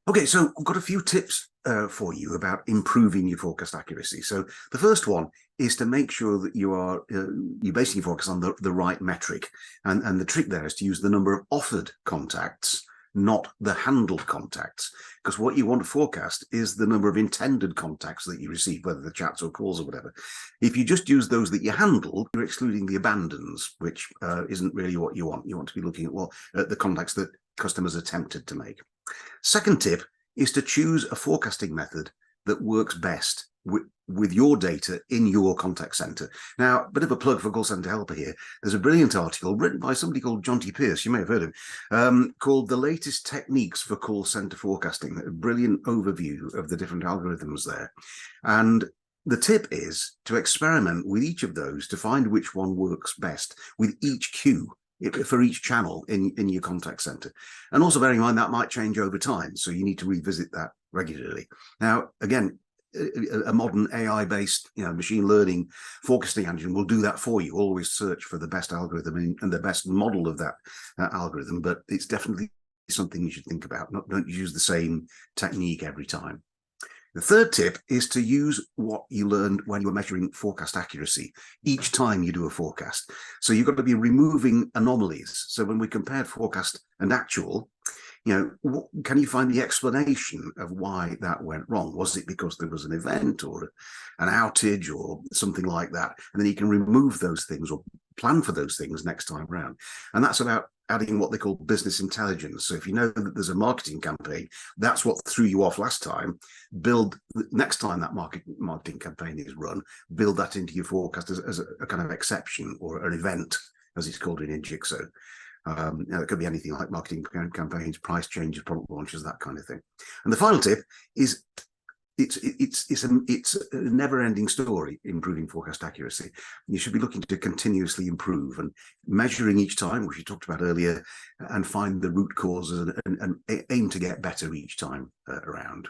Okay, so I've got a few tips for you about improving your forecast accuracy. So the first one is to make sure that you basically focus on the right metric, and the trick there is to use the number of offered contacts, not the handled contacts, because what you want to forecast is the number of intended contacts that you receive, whether they're chats or calls or whatever. If you just use those that you handle, you're excluding the abandons, which isn't really what you want. You want to be looking at the contacts that customers attempted to make. Second tip is to choose a forecasting method that works best with your data in your contact center. Now, a bit of a plug for Call Center Helper here. There's a brilliant article written by somebody called John T. Pierce, you may have heard of him, called The Latest Techniques for Call Center Forecasting. A brilliant overview of the different algorithms there. And the tip is to experiment with each of those to find which one works best with each queue for each channel in your contact center. And also bearing in mind that might change over time, so you need to revisit that regularly. Now, again, a modern AI-based, machine learning forecasting engine will do that for you. Always search for the best algorithm and the best model of that algorithm, but it's definitely something you should think about. Don't use the same technique every time. The third tip is to use what you learned when you were measuring forecast accuracy each time you do a forecast. So you've got to be removing anomalies. So when we compared forecast and actual, can you find the explanation of why that went wrong? Was it because there was an event or an outage or something like that? And then you can remove those things or plan for those things next time around. And that's about adding what they call business intelligence. So if you know that there's a marketing campaign, that's what threw you off last time, next time that marketing campaign is run, build that into your forecast as a kind of exception or an event, as it's called in injixo. It could be anything like marketing campaigns, price changes, product launches, that kind of thing. And the final tip is it's a never-ending story, improving forecast accuracy. You should be looking to continuously improve and measuring each time, which you talked about earlier, and find the root causes and aim to get better each time around.